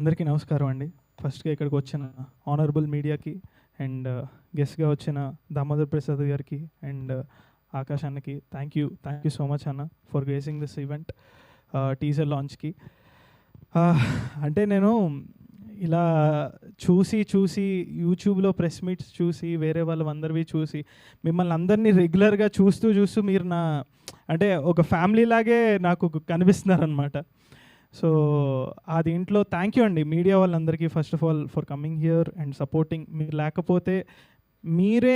అందరికీ నమస్కారం అండి. ఫస్ట్‌గా ఇక్కడికి వచ్చిన ఆనరబుల్ మీడియాకి అండ్ గెస్ట్‌గా వచ్చిన దామోదర్ ప్రసాద్ గారికి అండ్ ఆకాష్ అన్నకి థ్యాంక్ యూ సో మచ్ అన్న for gracing this event teaser లాంచ్‌కి. అంటే నేను ఇలా చూసి యూట్యూబ్‌లో ప్రెస్ మీట్స్ చూసి వేరే వాళ్ళందరివి చూసి మిమ్మల్ని అందరినీ రెగ్యులర్‌గా చూస్తూ మీరు అంటే ఒక ఫ్యామిలీ లాగే నాకు కనిపిస్తున్నారనమాట. సో ఆ దీంట్లో థ్యాంక్ యూ అండి మీడియా వాళ్ళందరికీ first of all for coming here and supporting. మీరు లేకపోతే మీరే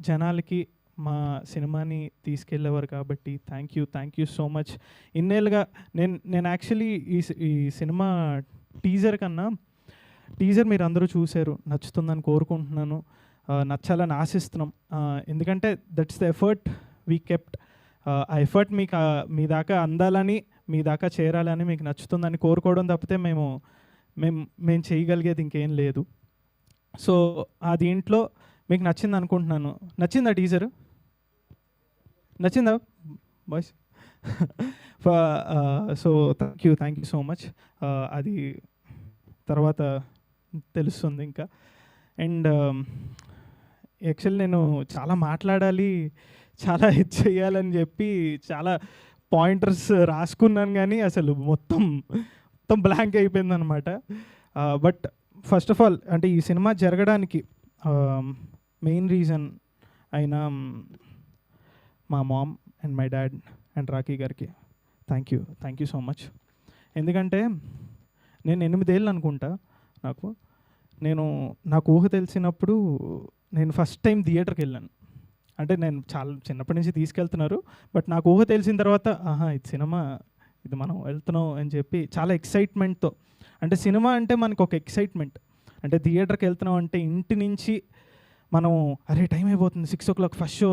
జనాలకి మా సినిమాని తీసుకెళ్ళేవారు కాబట్టి థ్యాంక్ యూ సో మచ్. ఇన్నేళ్ళుగా నేను యాక్చువల్లీ ఈ సినిమా టీజర్ మీరు అందరూ చూశారు, నచ్చుతుందని కోరుకుంటున్నాను, నచ్చాలని ఆశిస్తున్నాం. ఎందుకంటే that's the effort we kept. ఆ ఎఫర్ట్ మీకు మీ దాకా అందాలని, మీ దాకా చేరాలని, మీకు నచ్చుతుందని కోరుకోవడం తప్పితే మేము చేయగలిగేది ఇంకేం లేదు. సో ఆ దీంట్లో మీకు నచ్చింది అనుకుంటున్నాను. నచ్చిందా టీజర్? నచ్చిందా boys? So thank you so much. అది తర్వాత తెలుస్తుంది ఇంకా. అండ్ యాక్చువల్లీ నేను చాలా మాట్లాడాలి, చాలా ఇది చేయాలని చెప్పి చాలా పాయింటర్స్ రాసుకున్నాను, కానీ అసలు మొత్తం బ్లాంక్ అయిపోయిందనమాట. బట్ ఫస్ట్ ఆఫ్ ఆల్ అంటే ఈ సినిమా జరగడానికి మెయిన్ రీజన్ అయిన మా mom and my dad and Rakhi గారికి థ్యాంక్ యూ సో మచ్. ఎందుకంటే నేను 8 ఏళ్ళు అనుకుంటా నాకు ఊహ తెలిసినప్పుడు నేను ఫస్ట్ టైం థియేటర్కి వెళ్ళాను. అంటే నేను చాలా చిన్నప్పటి నుంచి తీసుకెళ్తున్నారు, బట్ నాకు ఊహ తెలిసిన తర్వాత ఇది సినిమా, ఇది మనం వెళ్తున్నాం అని చెప్పి చాలా ఎక్సైట్మెంట్తో. అంటే సినిమా అంటే మనకు ఒక ఎక్సైట్మెంట్. అంటే థియేటర్కి వెళ్తున్నాం అంటే ఇంటి నుంచి మనం అరే టైం అయిపోతుంది, 6 o'clock ఫస్ట్ షో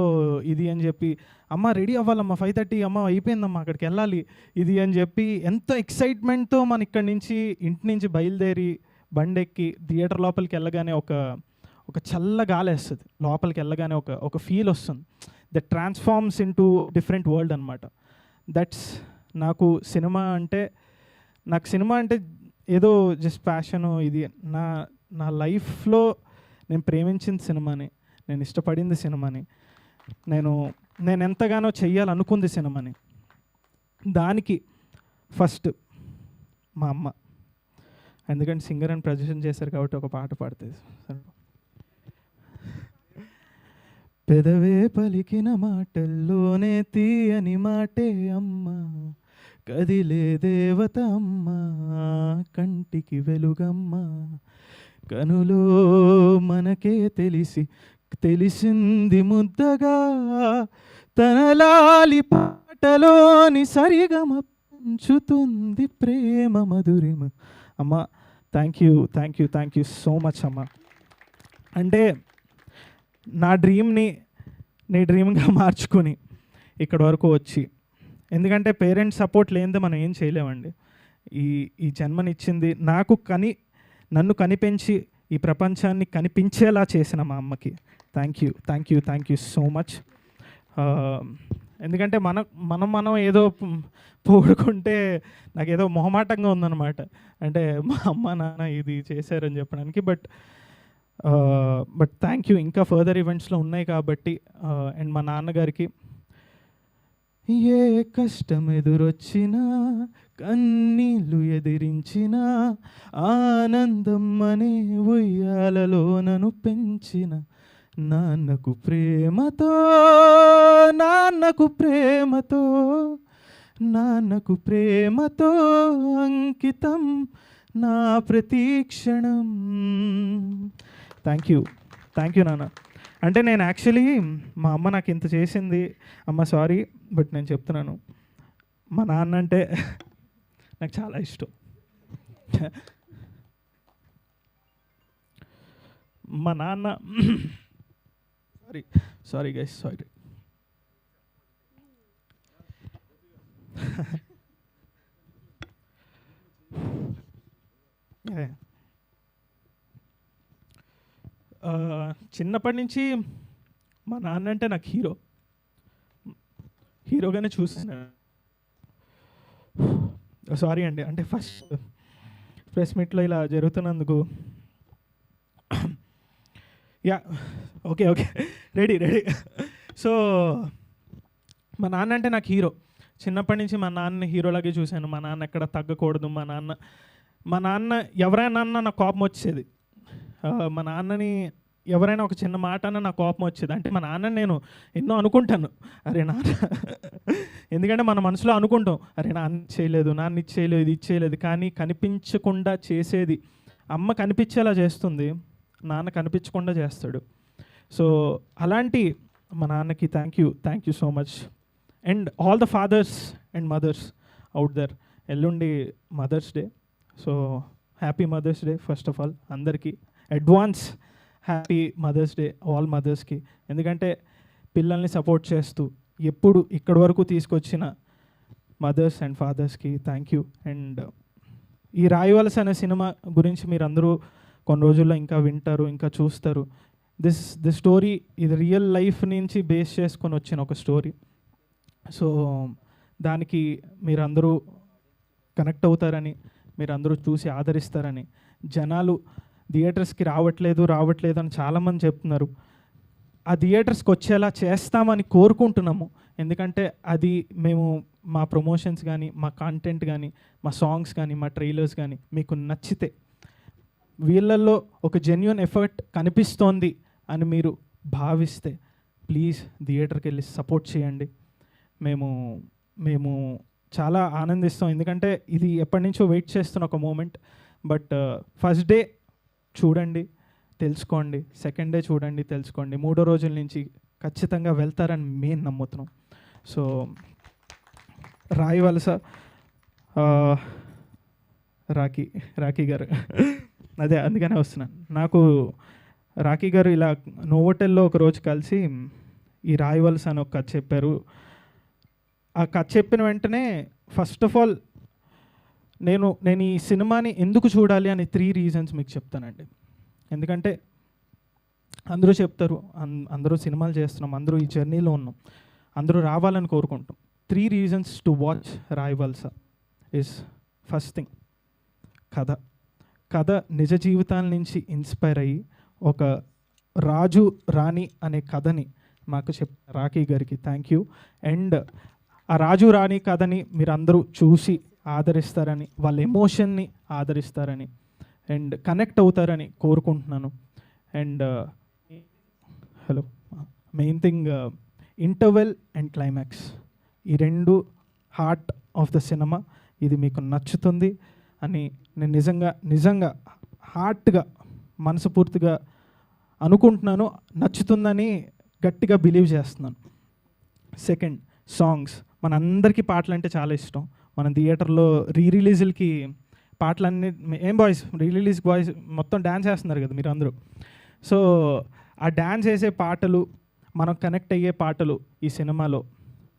ఇది అని చెప్పి, అమ్మ రెడీ అవ్వాలమ్మా 5:30, అమ్మ అయిపోయిందమ్మా అక్కడికి వెళ్ళాలి ఇది అని చెప్పి ఎంతో ఎక్సైట్మెంట్తో మన ఇక్కడి నుంచి ఇంటి నుంచి బయలుదేరి బండెక్కి థియేటర్ లోపలికి వెళ్ళగానే ఒక చల్ల గాలి వేస్తుంది, లోపలికి వెళ్ళగానే ఒక ఫీల్ వస్తుంది. That transforms in to different world అనమాట. దట్స్ నాకు సినిమా అంటే ఏదో జస్ట్ ప్యాషను. ఇది నా లైఫ్లో నేను ప్రేమించిన సినిమాని, నేను ఇష్టపడింది సినిమాని, నేను ఎంతగానో చెయ్యాలనుకుంది సినిమాని. దానికి ఫస్ట్ మా అమ్మ, ఎందుకంటే సింగర్ అని ప్రజెంట్ చేశారు కాబట్టి ఒక పాట పాడుతుంది. పెదవే పలికిన మాటల్లోనే తీయని మాటే అమ్మ, కదిలే దేవత అమ్మ, కంటికి వెలుగమ్మ, కనులో మనకే తెలిసింది ముద్దగా, తన లాలి పాటలోని సరిగమ పంచుతుంది ప్రేమ మధురిమ. అమ్మ థ్యాంక్ యూ సో మచ్ అమ్మ. అంటే నా డ్రీమ్ని నీ డ్రీమ్గా మార్చుకుని ఇక్కడ వరకు వచ్చి, ఎందుకంటే పేరెంట్స్ సపోర్ట్ లేనిదే మనం ఏం చేయలేమండి. ఈ జన్మనిచ్చింది నన్ను కనిపించి ఈ ప్రపంచాన్ని కనిపించేలా చేసిన మా అమ్మకి థ్యాంక్ యూ సో మచ్. ఎందుకంటే మనం ఏదో పోడుకుంటే నాకేదో మొహమాటంగా ఉందన్నమాట. అంటే మా అమ్మ నాన్న ఇది చేశారని చెప్పడానికి. But thank you. ఇంకా ఫర్దర్ ఈవెంట్స్లో ఉన్నాయి కాబట్టి. అండ్ మా నాన్నగారికి ఏ కష్టం ఎదురొచ్చినా, కన్నీళ్ళు ఎదిరించిన, ఆనందం అనే ఉయ్యాలలో నన్ను పెంచిన నాన్నకు ప్రేమతో అంకితం నా ప్రతీక్షణం. థ్యాంక్ యూ నాన్న. అంటే నేను యాక్చువల్లీ మా అమ్మ నాకు ఇంత చేసింది, అమ్మ సారీ బట్ నేను చెప్తున్నాను, మా నాన్న అంటే నాకు చాలా ఇష్టం. మా నాన్న సారీ గైస్, సారీ. చిన్నప్పటి నుంచి మా నాన్న అంటే నాకు హీరోగానే చూసాను. సారీ అండి, అంటే ప్రెస్ మీట్లో ఇలా జరుగుతున్నందుకు యా ఓకే రెడీ సో మా నాన్న అంటే నాకు హీరో. చిన్నప్పటి నుంచి మా నాన్నని హీరోలాగే చూశాను. మా నాన్న ఎక్కడ తగ్గకూడదు. మా నాన్న ఎవరైనా అన్నా నాకు కోపం వచ్చేది. మా నాన్నని ఎవరైనా ఒక చిన్న మాట అన్నా నాకు కోపం వచ్చేది. అంటే మా నాన్న నేను ఎన్నో అనుకుంటాను, అరే నాన్న, ఎందుకంటే మన మనసులో అనుకుంటాం, అరే నాన్న చేయలేదు, నాన్న ఇది చేయలేదు, ఇది చేయలేదు. కానీ కనిపించకుండా చేసేది అమ్మ కనిపించేలా చేస్తుంది, నాన్న కనిపించకుండా చేస్తాడు. సో అలాంటి మా నాన్నకి thank you so much. And all the fathers and mothers out there. ఎల్లుండి Mother's Day, so happy Mother's Day first of all అందరికీ. Advance happy Mother's Day all మదర్స్కి. ఎందుకంటే పిల్లల్ని సపోర్ట్ చేస్తూ ఎప్పుడు ఇక్కడి వరకు తీసుకొచ్చిన మదర్స్ అండ్ ఫాదర్స్కి థ్యాంక్ యూ. అండ్ ఈ రాయవలస అనే సినిమా గురించి మీరు అందరూ కొన్ని రోజుల్లో ఇంకా వింటారు, ఇంకా చూస్తారు. దిస్ స్టోరీ ఇది రియల్ లైఫ్ నుంచి బేస్ చేసుకొని వచ్చిన ఒక స్టోరీ. సో దానికి మీరందరూ కనెక్ట్ అవుతారని, మీరందరూ చూసి ఆదరిస్తారని. జనాలు థియేటర్స్కి రావట్లేదు అని చాలామంది చెప్తున్నారు. ఆ థియేటర్స్కి వచ్చేలా చేస్తామని కోరుకుంటున్నాము. ఎందుకంటే అది మేము మా ప్రమోషన్స్ కానీ, మా కంటెంట్ కానీ, మా సాంగ్స్ కానీ, మా ట్రైలర్స్ కానీ మీకు నచ్చితే, వీళ్ళల్లో ఒక జెన్యూన్ ఎఫర్ట్ కనిపిస్తోంది అని మీరు భావిస్తే ప్లీజ్ థియేటర్కి వెళ్ళి సపోర్ట్ చేయండి. మేము చాలా ఆనందిస్తాం. ఎందుకంటే ఇది ఎప్పటి నుంచో వెయిట్ చేస్తున్న ఒక మూమెంట్. బట్ ఫస్ట్ డే చూడండి, తెలుసుకోండి. సెకండ్ డే చూడండి, తెలుసుకోండి. 3వ రోజుల నుంచి ఖచ్చితంగా వెళ్తారని మేము నమ్ముతున్నాం. సో రాయవలస రాఖీ గారు అదే అందుకనే వస్తున్నాను. నాకు రాఖీ గారు ఇలా నోవోటెల్లో ఒకరోజు కలిసి ఈ రాయవలస అని ఒక కథ చెప్పారు. ఆ కథ చెప్పిన వెంటనే ఫస్ట్ ఆఫ్ ఆల్ నేను ఈ సినిమాని ఎందుకు చూడాలి అని 3 రీజన్స్ మీకు చెప్తానండి. ఎందుకంటే అందరూ చెప్తారు, అందరూ సినిమాలు చేస్తున్నాం, అందరూ ఈ జర్నీలో ఉన్నాం, అందరూ రావాలని కోరుకుంటాం. 3 reasons to watch Rayavalasa is first thing కథ నిజ జీవితాల నుంచి ఇన్స్పైర్ అయ్యి ఒక రాజు రాణి అనే కథని మాకు రాఖీ గారికి థ్యాంక్ యూ. అండ్ ఆ రాజు రాణి కథని మీరు అందరూ చూసి ఆదరిస్తారని, వాళ్ళ ఎమోషన్ని ఆదరిస్తారని అండ్ కనెక్ట్ అవుతారని కోరుకుంటున్నాను. And main thing interval and climax, ఈ 2 హార్ట్ ఆఫ్ ద సినిమా. ఇది మీకు నచ్చుతుంది అని నేను నిజంగా హార్ట్గా మనస్ఫూర్తిగా అనుకుంటున్నాను, నచ్చుతుందని గట్టిగా బిలీవ్ చేస్తున్నాను. Second, songs. మనందరికీ పాటలు అంటే చాలా ఇష్టం. మన థియేటర్లో రిలీజులకి పాటలన్నీ ఏం బాయ్స్, రిలీజ్ బాయ్స్ మొత్తం డ్యాన్స్ చేస్తున్నారు కదా మీరు అందరూ. సో ఆ డ్యాన్స్ వేసే పాటలు, మనం కనెక్ట్ అయ్యే పాటలు ఈ సినిమాలో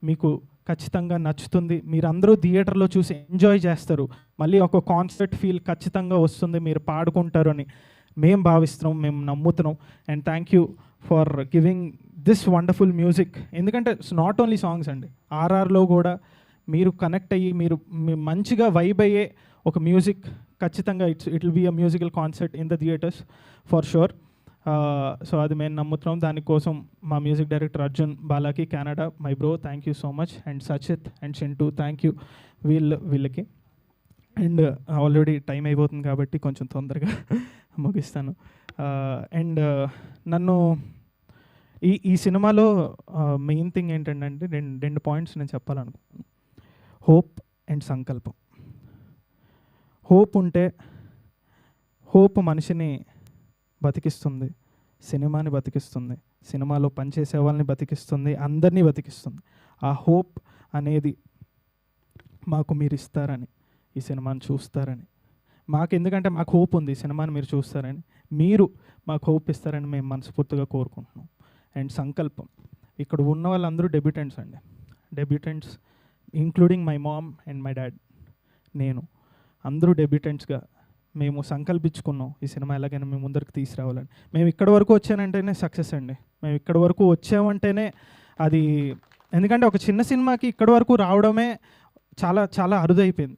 మీకు ఖచ్చితంగా నచ్చుతుంది. మీరందరూ థియేటర్లో చూసి ఎంజాయ్ చేస్తారు. మళ్ళీ ఒక కాన్సర్ట్ ఫీల్ ఖచ్చితంగా వస్తుంది, మీరు పాడుకుంటారు అని మేము భావిస్తున్నాం, మేము నమ్ముతున్నాం. And thank you for giving this wonderful music. ఎందుకంటే ఇట్స్ నాట్ ఓన్లీ సాంగ్స్ అండి, ఆర్ఆర్లో కూడా మీరు కనెక్ట్ అయ్యి మీరు మంచిగా వైబ్ అయ్యే ఒక మ్యూజిక్ ఖచ్చితంగా it will be a musical concert in the theatres for sure. So అది మేము నమ్ముతున్నాం. దానికోసం మా మ్యూజిక్ డైరెక్టర్ అర్జున్ బాలాకి, Canada, my bro, thank you so much. And Sachit and Chintu, thank you వీళ్ళకి. అండ్ ఆల్రెడీ టైం అయిపోతుంది కాబట్టి కొంచెం తొందరగా ముగిస్తాను. అండ్ నన్ను ఈ సినిమాలో మెయిన్ థింగ్ ఏంటంటే రెండు పాయింట్స్ నేను చెప్పాలనుకుంటున్నాను. హోప్ అండ్ సంకల్పం. హోప్ ఉంటే, హోప్ మనిషిని బతికిస్తుంది, సినిమాని బతికిస్తుంది, సినిమాలో పనిచేసే వాళ్ళని బతికిస్తుంది, అందరినీ బతికిస్తుంది. ఆ హోప్ అనేది మాకు మీరు ఇస్తారని, ఈ సినిమాని చూస్తారని, మాకు ఎందుకంటే మాకు హోప్ ఉంది, ఈ సినిమాని మీరు చూస్తారని, మీరు మాకు హోప్ ఇస్తారని మేము మనస్ఫూర్తిగా కోరుకుంటున్నాం. అండ్ సంకల్పం, ఇక్కడ ఉన్న వాళ్ళందరూ డెబ్యూటెంట్స్ అండి, debutants including my mom and my dad, నేను, అందరూ డెబ్యూటెంట్స్గా మేము సంకల్పించుకున్నాం ఈ సినిమా ఎలాగైనా మేము ముందరికి తీసుకురావాలని. మేము ఇక్కడ వరకు వచ్చానంటేనే సక్సెస్ అండి, మేము ఇక్కడ వరకు వచ్చామంటేనే అది, ఎందుకంటే ఒక చిన్న సినిమాకి ఇక్కడ వరకు రావడమే చాలా చాలా అరుదైపోయింది.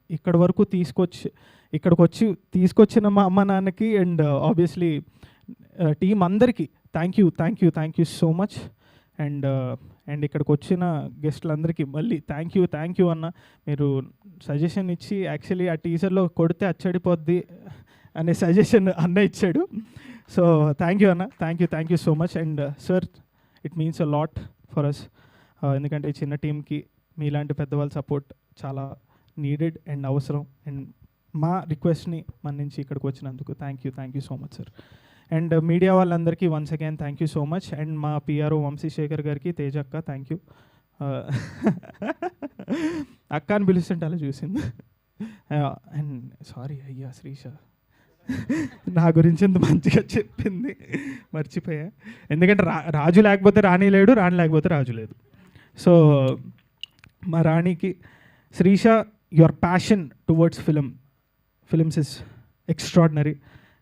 ఇక్కడికి వచ్చి తీసుకొచ్చిన మా అమ్మ నాన్నకి అండ్ ఆబ్వియస్లీ టీం అందరికీ thank you so much. And ఇక్కడికి వచ్చిన గెస్ట్లందరికీ మళ్ళీ థ్యాంక్ యూ అన్న. మీరు సజెషన్ ఇచ్చి యాక్చువల్లీ ఆ టీజర్లో కొడితే అచ్చడిపోద్ది అనే సజెషన్ అన్న ఇచ్చాడు. సో థ్యాంక్ యూ అన్న, thank you so much. And sir, it means a lot for us. ఎందుకంటే ఈ చిన్న టీంకి మీలాంటి పెద్దవాళ్ళ సపోర్ట్ చాలా నీడెడ్ అండ్ అవసరం. అండ్ మా రిక్వెస్ట్ని మన్నించి ఇక్కడికి వచ్చినందుకు thank you so much sir. And media వాళ్ళందరికీ once again thank you so much. And మా పిఆర్ఓ వంశీశేఖర్ గారికి, తేజ అక్క థ్యాంక్ యూ. అక్క అని పిలుస్తుంటే అలా చూసింది. అండ్ సారీ అయ్యా శ్రీష, నా గురించి ఎంత మంచిగా చెప్పింది, మర్చిపోయా. ఎందుకంటే రాజు లేకపోతే రాణి లేడు, రాణి లేకపోతే రాజు లేదు. సో మా రాణికి, Srisha, your passion towards films is extraordinary.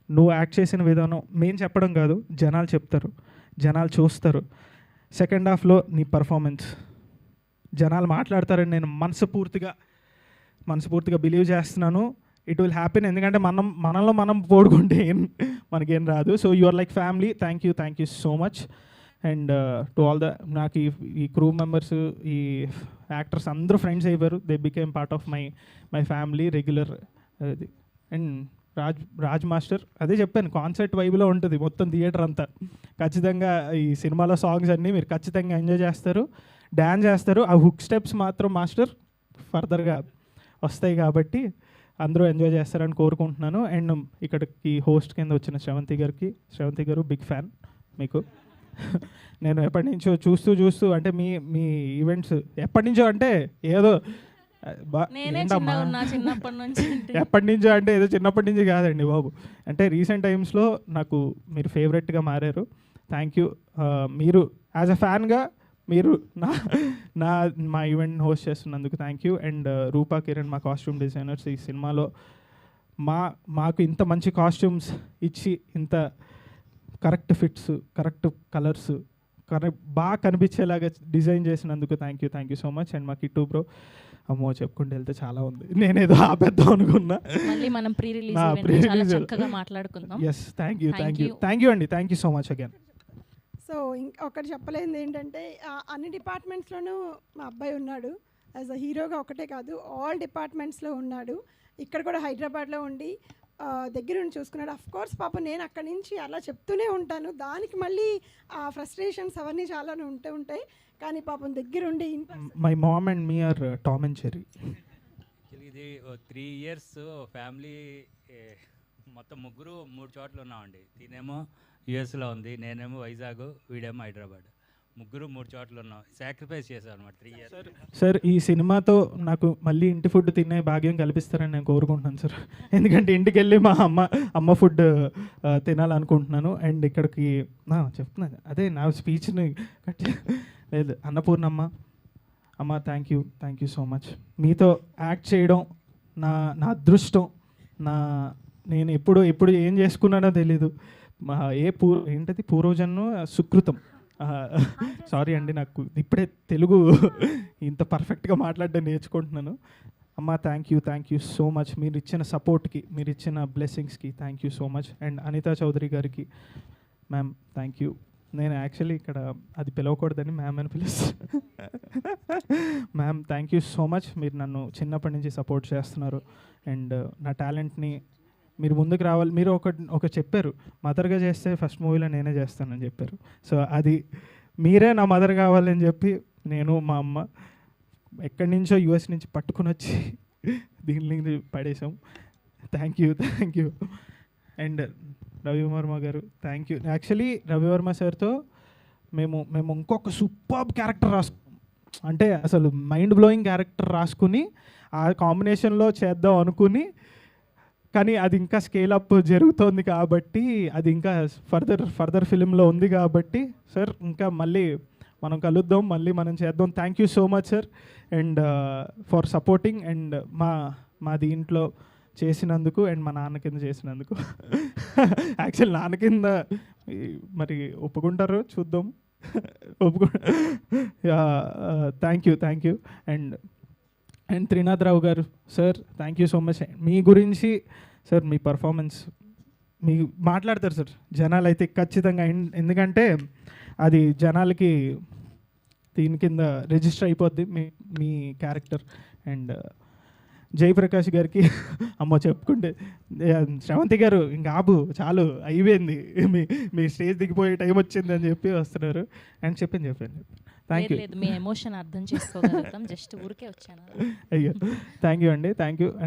నువ్వు యాక్ట్ చేసిన విధానం మేము చెప్పడం కాదు, జనాలు చెప్తారు, జనాలు చూస్తారు. సెకండ్ హాఫ్లో నీ పర్ఫార్మెన్స్ జనాలు మాట్లాడతారని నేను మనస్ఫూర్తిగా బిలీవ్ చేస్తున్నాను. It will happen. ఎందుకంటే మనలో మనం పోడుకుంటే మనకేం రాదు. So you are like family. Thank you so much. And to all నాకు ఈ క్రూ మెంబర్స్, ఈ యాక్టర్స్ అందరూ ఫ్రెండ్స్ అయిపోయారు. They became part of my family regular. And Raj master, అదే చెప్పాను, కాన్సర్ట్ వైబ్లో ఉంటుంది మొత్తం థియేటర్ అంతా. ఖచ్చితంగా ఈ సినిమాలో సాంగ్స్ అన్నీ మీరు ఖచ్చితంగా ఎంజాయ్ చేస్తారు, డ్యాన్స్ చేస్తారు. ఆ హుక్ స్టెప్స్ మాత్రం మాస్టర్ ఫర్దర్గా వస్తాయి కాబట్టి అందరూ ఎంజాయ్ చేస్తారని కోరుకుంటున్నాను. అండ్ ఇక్కడికి హోస్ట్ కింద వచ్చిన శ్రవంతి గారు బిగ్ ఫ్యాన్ మీకు. నేను ఎప్పటి నుంచో చూస్తూ అంటే మీ ఈవెంట్స్ ఎప్పటి నుంచో అంటే ఏదో ఎప్పటి నుంచో అంటే ఏదో చిన్నప్పటి నుంచి కాదండి బాబు. అంటే రీసెంట్ టైమ్స్లో నాకు మీరు ఫేవరెట్గా మారారు. Thank you. మీరు యాజ్ అ ఫ్యాన్గా మీరు మా ఈవెంట్ హోస్ట్ చేస్తున్నందుకు థ్యాంక్ యూ. అండ్ రూపా కిరణ్, మా కాస్ట్యూమ్ డిజైనర్స్, ఈ సినిమాలో మాకు ఇంత మంచి కాస్ట్యూమ్స్ ఇచ్చి ఇంత కరెక్ట్ ఫిట్స్, కరెక్ట్ కలర్స్, బాగా కనిపించేలాగా డిజైన్ చేసినందుకు thank you so much. And మా కిట్టు బ్రో, అమ్మో చెప్పుకుంటూ వెళ్తే చాలా ఉంది, నేనేదో ఆపేద్దాం అనుకున్నా. ఎస్ థ్యాంక్ యూ అండి, thank you so much again. So ఒకటి చెప్పలేనిది ఏంటంటే అన్ని డిపార్ట్మెంట్స్లోనూ మా అబ్బాయి ఉన్నాడు. యాజ్ అ హీరోగా ఒకటే కాదు, ఆల్ డిపార్ట్మెంట్స్లో ఉన్నాడు. ఇక్కడ కూడా హైదరాబాద్లో ఉండి దగ్గర నుండి చూసుకున్నాడు. కోర్స్ పాప నేను అక్కడి నుంచి అలా చెప్తూనే ఉంటాను, దానికి మళ్ళీ ఆ ఫ్రస్ట్రేషన్స్ అవన్నీ చాలా ఉంటాయి. కానీ పాపం దగ్గరుండి మై మామ్ అండ్ మీ ఆర్ టామ్ అండ్ చెర్రీ. ఇది 3 years ఫ్యామిలీ మొత్తం ముగ్గురు 3 చోట్ల ఉన్నామండి. తినేమో యుఎస్లో ఉంది, నేనేమో వైజాగ్, వీడేమో హైదరాబాద్. ముగ్గురు 3 చోట్ల ఉన్నాం. సాక్రిఫైస్ చేశాను అనమాట 3 years. సార్ ఈ సినిమాతో నాకు మళ్ళీ ఇంటి ఫుడ్ తినే భాగ్యం కల్పిస్తారని నేను కోరుకుంటున్నాను సార్. ఎందుకంటే ఇంటికి వెళ్ళి మా అమ్మ ఫుడ్ తినాలనుకుంటున్నాను. అండ్ ఇక్కడికి చెప్తున్నాను, అదే నా స్పీచ్ని లేదు, అన్నపూర్ణమ్మ అమ్మ థ్యాంక్ యూ సో మచ్. మీతో యాక్ట్ చేయడం నా అదృష్టం. నేను ఎప్పుడు ఏం చేసుకున్నానో తెలీదు. ఏంటది పూర్వజన్మ సుకృతం. సారీ అండి, నాకు ఇప్పుడే తెలుగు ఇంత పర్ఫెక్ట్గా మాట్లాడడం నేర్చుకుంటున్నాను. అమ్మ థ్యాంక్ యూ సో మచ్. మీరు ఇచ్చిన సపోర్ట్కి, మీరు ఇచ్చిన బ్లెస్సింగ్స్కి thank you so much. And Anitha Chowdary గారికి, మ్యామ్ థ్యాంక్ యూ. నేను యాక్చువల్లీ ఇక్కడ అది పిలవకూడదని మ్యామ్ అని పిలుస్తాను. Ma'am thank you so much. మీరు నన్ను చిన్నప్పటి నుంచి సపోర్ట్ చేస్తున్నారు. అండ్ నా టాలెంట్ని మీరు ముందుకు రావాలి. మీరు ఒక చెప్పారు, మదర్గా చేస్తే ఫస్ట్ మూవీలో నేనే చేస్తానని చెప్పారు. సో అది మీరే నా మదర్ కావాలని చెప్పి నేను మా అమ్మ ఎక్కడి నుంచో యూఎస్ నుంచి పట్టుకుని వచ్చి దీన్ని పడేసాం. Thank you. అండ్ రవివర్మ గారు థ్యాంక్ యూ. యాక్చువల్లీ రవివర్మ సార్తో మేము ఇంకొక సూపర్బ్ క్యారెక్టర్ అంటే అసలు మైండ్ బ్లోయింగ్ క్యారెక్టర్ రాసుకుని ఆ కాంబినేషన్లో చేద్దాం అనుకుని, కానీ అది ఇంకా స్కేల్ అప్ జరుగుతోంది కాబట్టి, అది ఇంకా ఫర్దర్ ఫిలింలో ఉంది కాబట్టి సార్ ఇంకా మళ్ళీ మనం కలుద్దాం, మళ్ళీ మనం చేద్దాం. Thank you so much sir. And for supporting and మా దీంట్లో చేసినందుకు అండ్ మా నాన్న కింద చేసినందుకు. యాక్చువల్ నాన్న కింద మరి ఒప్పుకుంటారో చూద్దాం. Thank you. And and Trinath Rao గారు sir, thank you so much. మీ గురించి సార్, మీ పర్ఫార్మెన్స్ మీ మాట్లాడతారు సార్, జనాలు అయితే ఖచ్చితంగా. ఎందుకంటే అది జనాలకి దీని కింద రిజిస్టర్ అయిపోద్ది మీ మీ క్యారెక్టర్. అండ్ జయప్రకాష్ గారికి అమ్మో చెప్పుకుంటే, శ్రవంతి గారు ఇంకా ఆపు చాలు అయిపోయింది, మీ స్టేజ్ దిగిపోయే టైం వచ్చింది అని చెప్పి వస్తున్నారు. అండ్ చెప్పండి థ్యాంక్ యూ. లేదు, మీ ఎమోషన్ అర్థం చేసుకోగలుగుతాం, జస్ట్ ఊరికే వచ్చాను. అయ్యో థ్యాంక్ యూ అండి, థ్యాంక్ యూ.